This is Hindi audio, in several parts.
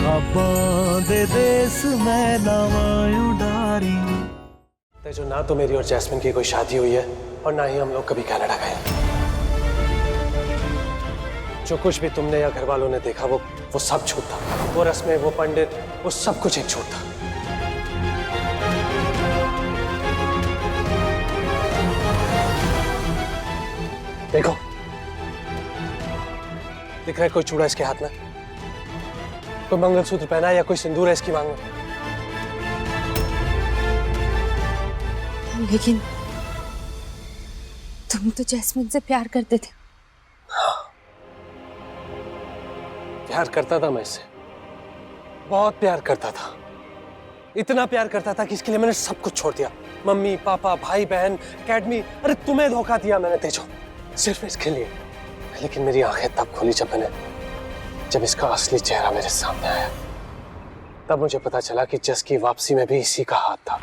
दे देस में लावायु डारी। जो ना तो मेरी और जैस्मिन की कोई शादी हुई है और ना ही हम लोग कभी कनाडा गए। जो कुछ भी तुमने या घर वालों ने देखा वो सब झूठ था। वो रस्में, वो पंडित, वो सब कुछ एक झूठ था। देखो, दिख रहा है कोई चूड़ा इसके हाथ में, कोई मंगलसूत्र पहना है या कोई सिंदूर है इसकी मांग में। लेकिन तुम तो जैस्मिन से प्यार करते थे। हाँ, प्यार करता था मैं इससे, बहुत प्यार करता था। इतना प्यार करता था कि इसके लिए मैंने सब कुछ छोड़ दिया। मम्मी, पापा, भाई बहन, एकेडमी, अरे तुम्हें धोखा दिया मैंने तेजो, सिर्फ इसके लिए। लेकिन मेरी आंखें तब खुली जब इसका असली चेहरा मेरे सामने आया। तब मुझे पता चला कि जस की वापसी में भी इसी का हाथ था।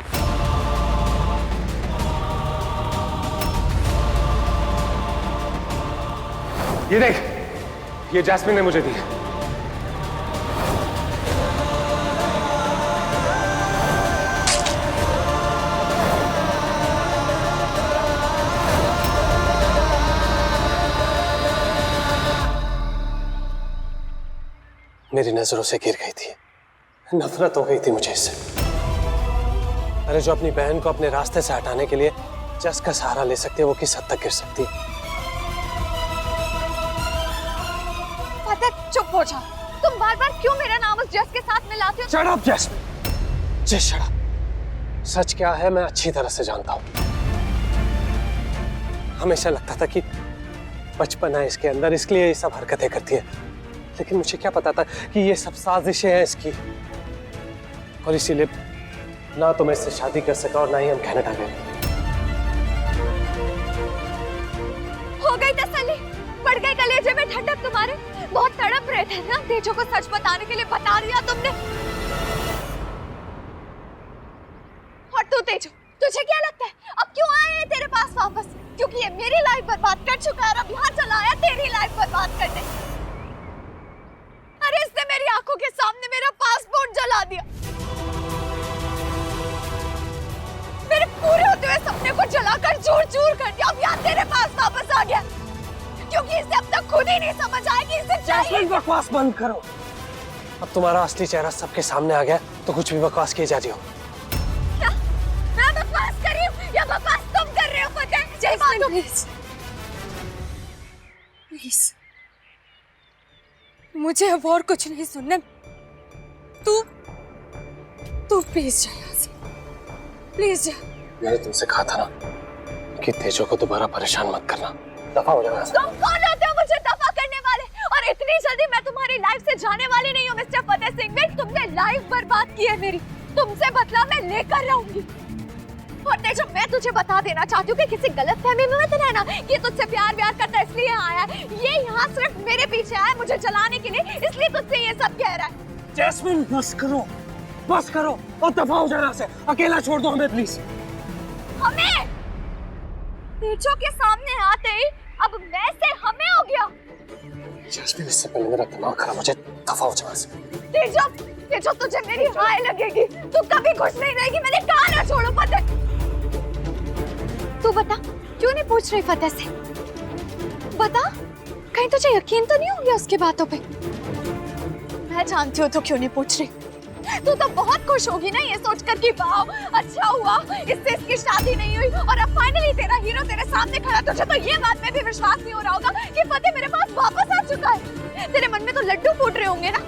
ये देख, ये जैस्मिन ने मुझे दी है। मेरी नजरों से गिर गई थी, नफरत हो गई थी मुझे इससे। अरे जो अपनी बहन को अपने रास्ते से हटाने के लिए जस का सहारा ले सकती है, वो किस हद तक गिर सकती है। चुप हो जाओ। तुम बार बार क्यों मेरा नाम उस जस के साथ मिलाते हो? Shut up Jasmine, just shut up. सच क्या है मैं अच्छी तरह से जानता हूं। हमेशा लगता था कि बचपन है इसके अंदर, इसलिए ये सब हरकतें करती है। लेकिन मुझे क्या पता था कि ये सब साजिशें हैं इसकी। और इसीलिए ना तो मैं इससे शादी कर सका और ना ही हम कनाडा गए। हो गई तसल्ली, बढ़ गए कलेजे में ठंडक तुम्हारे। बहुत तड़प रहे थे ना तेजो को सच बताने के लिए, बता दिया तुमने। और तू तेजो, तुझे क्या लगता है अब क्यों आए हैं तेरे पास वापस? क्योंकि ये मेरी लाइफ बर्बाद कर चुका है और अब यहाँ चला आया तेरी लाइफ बर्बाद करने। अरे इसने मेरी आंखों के सामने मेरा पासपोर्ट जला दिया, मेरे पूरे होते हुए सपने को जलाकर चूर चूर कर दिया। अब यहाँ तेरे पास वापस आ गया क्योंकि इसे अब तक खुद ही नहीं समझ आया कि इसे चाहिए। बकवास बंद करो। अब तुम्हारा असली चेहरा सबके सामने आ गया तो कुछ भी बकवास किए जा रही हो। क्या मैं बकवास कर रही हूँ या बकवास तुम कर रहे हो? पता है प्लीज प्लीज, मुझे अब और कुछ नहीं सुनना। तू प्लीज जा यहाँ से, प्लीज जा। मैंने तुमसे कहा था ना कि तेजो को दोबारा परेशान मत करना। दफा हो जाना। तुम कौन होते हो मुझे दफा करने वाले? और इतनी जल्दी मैं तुम्हारी लाइफ से जाने वाली नहीं हूँ मिस्टर फतेह सिंह। तुमने लाइफ बर्बाद की है मेरी, तुमसे बदला मैं लेकर रहूंगी। और तेजो, मैं तुझे बता देना चाहती हूँ कि किसी गलतफहमी में मत रहना कि तुझसे प्यार करता इसलिए आया है। ये यहाँ सिर्फ मेरे पीछे आया मुझे जलाने के लिए, इसलिए तुझसे ये सब कह रहा है। जैस्मिन बस करो और दफा हो जाना से। अकेला छोड़ दो हमें प्लीज। हमें? तेजो के सामने आते ही अब मैं से हमें हो गया। जैस्मिन, इससे पहले मेरा दिमाग खराब हो जाए, दफा हो जाना से। तेजो तुझे मेरी हाय लगेगी, तू कभी खुश नहीं रहेगी। मैंने कहा ना छोड़ो फतेह। तू बता क्यों नहीं पूछ रही फतेह से? बता, कहीं तुझे यकीन तो नहीं हो गया उसकी बातों पे? मैं जानती हूँ तो क्यों नहीं पूछ रही। तू तो बहुत खुश होगी ना ये सोचकर कि वाह अच्छा हुआ इससे इसकी शादी नहीं हुई और अब फाइनली तेरा हीरो तेरे सामने खड़ा। तुझे तो ये बात में भी विश्वास नहीं हो रहा होगा कि फतेह मेरे पास वापस आ चुका है। तेरे मन में तो लड्डू फूट रहे होंगे ना।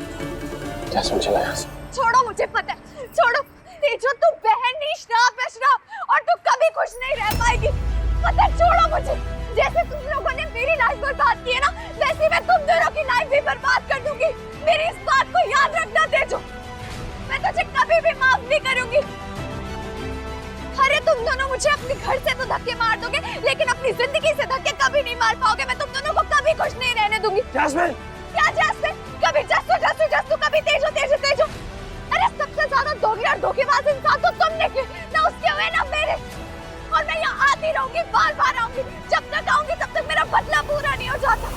जैस्मिन चला यहाँ से। छोड़ो मुझे फतेह, छोड़ो। तेजो तू बहन नहीं, श्राप है श्राप, और तू कभी खुश नहीं रह पाएगी। फतेह छोड़ो मुझे। जैसे तुम लोगों ने मेरी लाइफ बर्बाद की है ना, वैसे मैं तुम दोनों की लाइफ भी बर्बाद कर दूंगी। मेरी इस बात को याद रखना तेजो, मैं तुझे कभी भी माफ नहीं करूंगी। अरे तुम दोनों मुझे अपने घर से तो धक्के मार दोगे, लेकिन अपनी जिंदगी से धक्के कभी नहीं मार पाओगे। मैं तुम दोनों को कभी खुश नहीं रहने दूंगी। जैस्मिन! क्या जैस्मिन? कभी जस्सू, कभी तेजो। अरे सबसे ज्यादा दोगली और धोखेबाज इंसान तो तुम निकले, ना उसके हुए ना मेरे। और मैं यहाँ आती रहूंगी, बार आऊंगी। जब तक आऊंगी तब तक मेरा बदला पूरा नहीं हो जाता।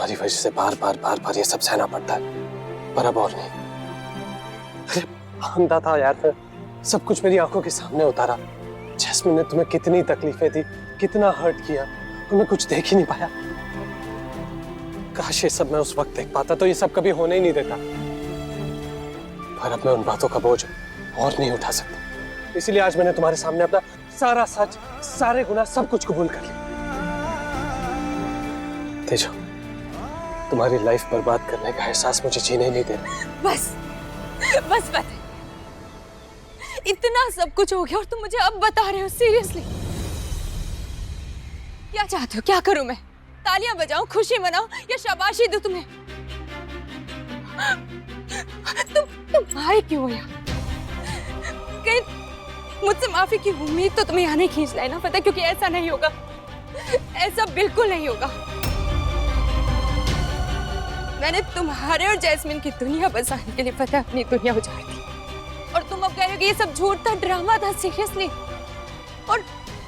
तुम्हारी वजह से बार बार ये सब सहना पड़ता है, पर अब और नहीं। अरे अंधा था यार मैं, सब कुछ मेरी आंखों के सामने उतारा। जैस्मिन ने तुम्हें कितनी तकलीफें दी, कितना हर्ट किया, तुम्हें कुछ देख ही नहीं पाया। काश ये सब मैं उस वक्त देख पाता तो ये सब कभी होने ही नहीं देता। पर अब मैं उन बातों का बोझ और नहीं उठा सकता, इसीलिए आज मैंने तुम्हारे सामने अपना सारा सच, सारे गुनाह, सब कुछ कबूल कर लिया। तेजो, तुम्हारी लाइफ बर्बाद करने का एहसास मुझे जीने ही नहीं दे रहा। बस बस फतेह, इतना सब कुछ हो गया और तुम मुझे अब बता रहे हो? सीरियसली क्या चाहते हो? क्या करूं मैं? तालियां बजाऊं, खुशी मनाऊं या शाबाशी दूं तुम्हें? तुम आए क्यों हो यहाँ? कहीं मुझसे माफी की उम्मीद तो तुम्हें यहाँ नहीं खींच लाई ना फतेह? क्योंकि ऐसा नहीं होगा, ऐसा बिल्कुल नहीं होगा। मैंने तुम्हारे और जैस्मिन की दुनिया बसाने के लिए फतेह अपनी दुनिया उजाड़ दी, और तुम अब कह रहे हो कि ये सब झूठ था, ड्रामा था? सीरियसली? और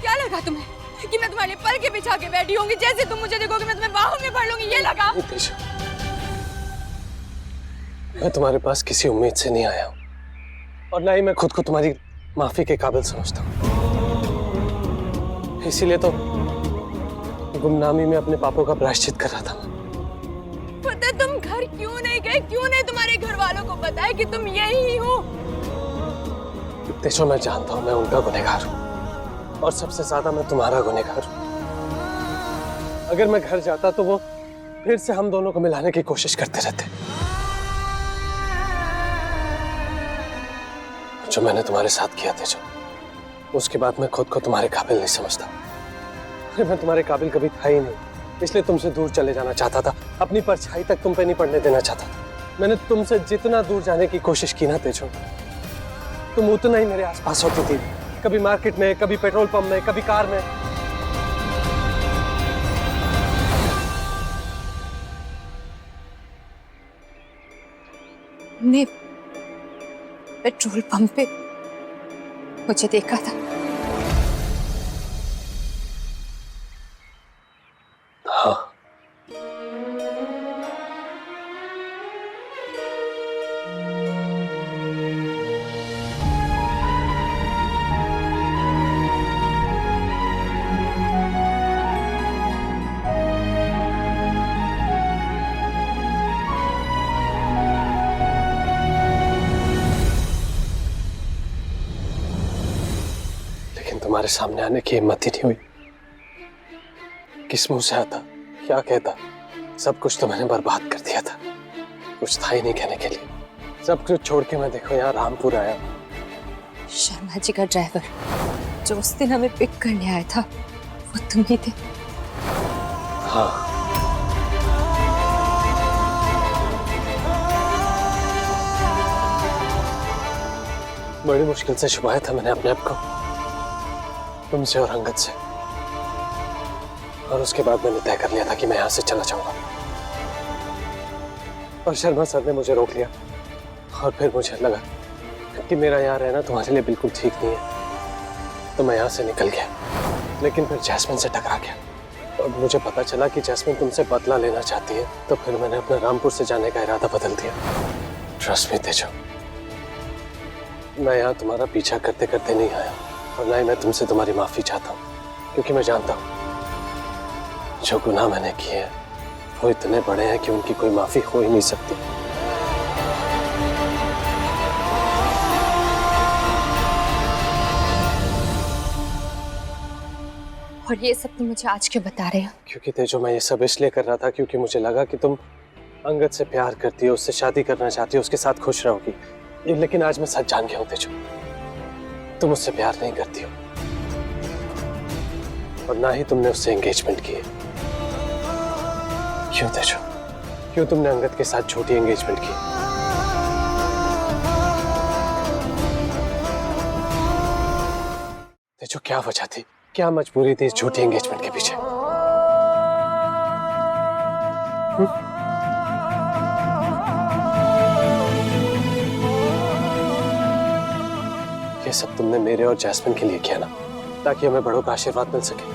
क्या लगा तुम्हें कि मैं तुम्हारे लिए पल के बिछा के बैठी होंगी? जैसे तुम मुझे देखोगे मैं तुम्हें बाहों में भर लूंगी, ये लगा? मैं तुम्हारे पास किसी उम्मीद से नहीं आया हूं, और ना ही मैं खुद को तुम्हारी माफी के काबिल समझता हूं। इसीलिए तो गुमनामी में अपने पापों का प्रायश्चित कर रहा था। पता तुम घर क्यों नहीं गए? क्यों नहीं तुम्हारे घर वालों को बताया कि तुम यही हो? तेजो, मैं जानता हूं मैं उनका गुनहगार हूं, और सबसे ज्यादा मैं तुम्हारा गुनहगार हूं। अगर मैं घर जाता तो वो फिर से हम दोनों को मिलाने की कोशिश करते रहते। जो मैंने तुम्हारे साथ किया तेजो, उसके बाद मैं खुद को तुम्हारे काबिल नहीं समझता। अरे मैं तुम्हारे काबिल कभी था ही नहीं, इसलिए तुमसे दूर चले जाना चाहता था, अपनी परछाई तक तुम पे नहीं पड़ने देना चाहता था। मैंने तुमसे जितना दूर जाने की कोशिश की ना तेजो, तुम उतना ही मेरे आसपास होती थी। कभी मार्केट में, कभी पेट्रोल पंप में, कभी कार में। ने पेट्रोल पंप पे मुझे देखा था। हाँ, तुम्हारे सामने आने की हिम्मत ही नहीं हुई। किस मुंह से आता, क्या कहता? सब कुछ तो मैंने बर्बाद कर दिया था, कुछ था ही नहीं कहने के लिए। सब कुछ छोड़ के मैं देखो यहाँ रामपुर आया। शर्मा जी का ड्राइवर जो उस दिन हमें पिक करने आया था, वो तुम ही थे? हाँ, बड़ी मुश्किल से छुपाया था मैंने अपने आप को तुमसे और अंगद से, और उसके बाद मैंने तय कर लिया था कि मैं यहाँ से चला जाऊंगा। और शर्मा सर ने मुझे रोक लिया, और फिर मुझे लगा कि मेरा यहाँ रहना तुम्हारे लिए बिल्कुल ठीक नहीं है, तो मैं यहाँ से निकल गया। लेकिन फिर जैस्मिन से टकरा गया, और मुझे पता चला कि जैस्मिन तुमसे बदला लेना चाहती है, तो फिर मैंने अपना रामपुर से जाने का इरादा बदल दिया। ट्रस्ट मी तेजो, मैं यहाँ तुम्हारा पीछा करते करते नहीं आया, और ना ही मैं तुमसे तुम्हारी माफी चाहता हूँ, क्योंकि मैं जानता हूँ जो गुनाह मैंने किए हैं वो इतने बड़े हैं कि उनकी कोई माफी हो ही नहीं सकती। और ये सब तुम मुझे आज क्यों बता रहे हो? क्योंकि तेजो, मैं ये सब इसलिए कर रहा था क्योंकि मुझे लगा कि तुम अंगद से प्यार करती हो, उससे शादी करना चाहती हो, उसके साथ खुश रहोगी। लेकिन आज मैं सच जान गया हूँ तेजो, तुम उससे प्यार नहीं करती हो, और ना ही तुमने उससे एंगेजमेंट की है। क्यों तेजो, क्यों तुमने अंगद के साथ झूठी एंगेजमेंट की? तेजो, क्या वजह थी, क्या मजबूरी थी इस झूठी एंगेजमेंट के पीछे? ये सब तुमने मेरे और जैस्मिन के लिए किया ना, ताकि हमें बड़ों का आशीर्वाद मिल सके।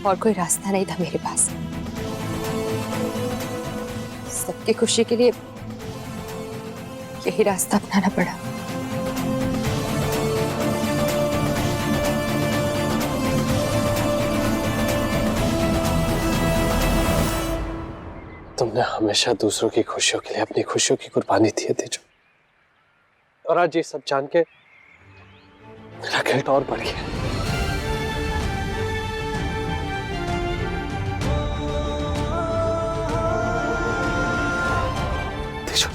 और कोई रास्ता नहीं था मेरे पास। सबकी खुशी के लिए यही रास्ता अपनाना पड़ा। तुमने हमेशा दूसरों की खुशियों के लिए अपनी खुशियों की कुर्बानी दी है तेजो, और आज ये सब जान के मेरा गिल्ट और बढ़ गया। तेजो,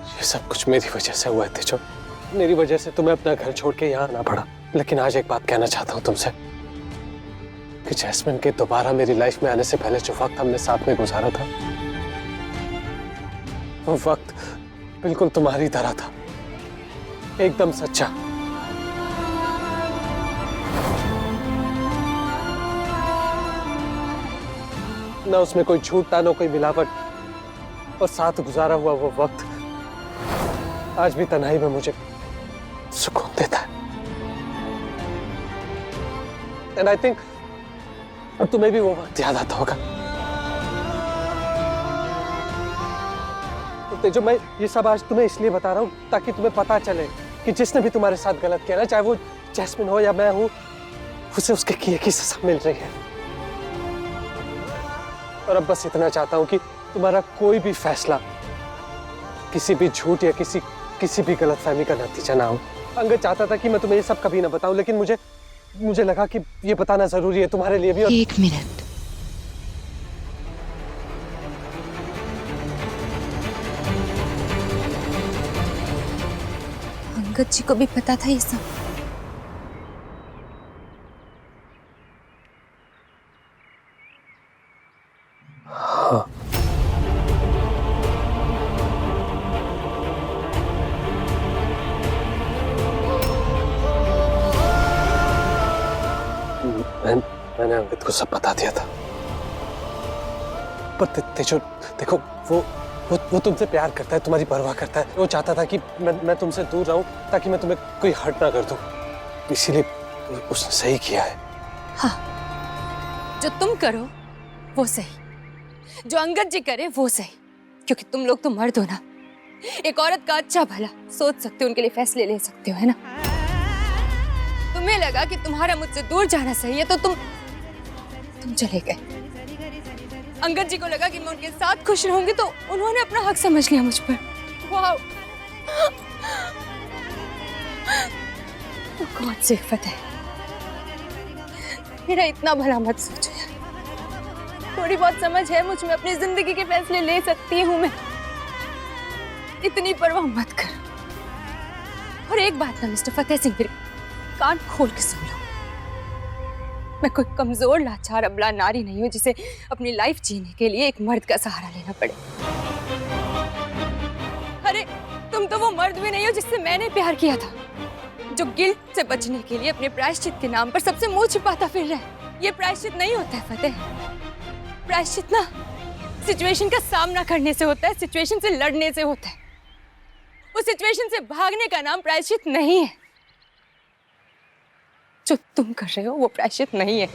ये सब कुछ मेरी वजह से हुआ है तेजो। मेरी वजह से तुम्हें अपना घर छोड़ के यहाँ आना पड़ा। लेकिन आज एक बात कहना चाहता हूँ तुमसे कि जैस्मिन के दोबारा मेरी लाइफ में आने से पहले जो वक्त हमने साथ में गुजारा था, वो वक्त बिल्कुल तुम्हारी तरह था, एकदम सच्चा। ना उसमें कोई झूठ था, ना कोई मिलावट, और साथ गुजारा हुआ वो वक्त आज भी तन्हाई में मुझे सुकून देता है। एंड आई थिंक तुम्हें भी वो वक्त याद आता होगा। तो तेजो, मैं ये सब आज तुम्हें इसलिए बता रहा हूं ताकि तुम्हें पता चले कि जिसने भी तुम्हारे साथ गलत किया ना, चाहे वो जैस्मिन हो या मैं हूं, उसे उसके किए की सजा मिल रही है। और अब बस इतना चाहता हूं कि तुम्हारा कोई भी फैसला किसी भी झूठ या किसी भी गलतफहमी का नतीजा ना हो। अंगद चाहता था कि मैं तुम्हें ये सब कभी ना बताऊं, लेकिन मुझे लगा कि ये बताना जरूरी है तुम्हारे लिए भी। और 1 मिनट, अंगद जी को भी पता था ये सब? हाँ, मैंने अंगद को सब बता दिया था। पर तेजो देखो, वो तुमसे प्यार करता है, तुम्हारी परवाह करता है। वो चाहता था कि मैं तुमसे दूर रहूं ताकि मैं तुम्हें कोई हर्ट ना कर दूं, इसीलिए उसने सही किया है। हाँ, जो तुम करो वो सही, जो अंगद जी करे वो सही, क्योंकि तुम लोग तो मर्द हो ना। एक औरत का अच्छा भला सोच सकते हो, उनके लिए फैसले ले सकते हो, है ना? तुम्हें लगा कि तुम्हारा मुझसे दूर जाना सही है तो तुम चले गए। अंगद जी को लगा कि मैं उनके साथ खुश रहूंगी तो उन्होंने अपना हक समझ लिया मुझ पर। वाह, कौन सी इफ़्फ़त है। मेरा इतना भला मत सोचो यार, थोड़ी बहुत समझ है मुझ में, अपनी जिंदगी के फैसले ले सकती हूँ मैं, इतनी परवाह मत कर। और एक बात ना मिस्टर फतेह सिंह, फिर कान खोल के सुन लो, मैं कोई कमजोर लाचार अबला नारी नहीं हूं जिसे अपनी लाइफ जीने के लिए एक मर्द का सहारा लेना पड़े। अरे तुम तो वो मर्द भी नहीं हो जिससे मैंने प्यार किया था, जो गिल्ट से बचने के लिए अपने प्रायश्चित के नाम पर सबसे मुंह छिपाता फिर रहा है। ये प्रायश्चित नहीं होता है फतेह। प्रायश्चित ना सिचुएशन का सामना करने से होता है, सिचुएशन से लड़ने से होता है। उस सिचुएशन से भागने का नाम प्रायश्चित नहीं है। जो तुम कर रहे हो वो प्रायश्चित नहीं है।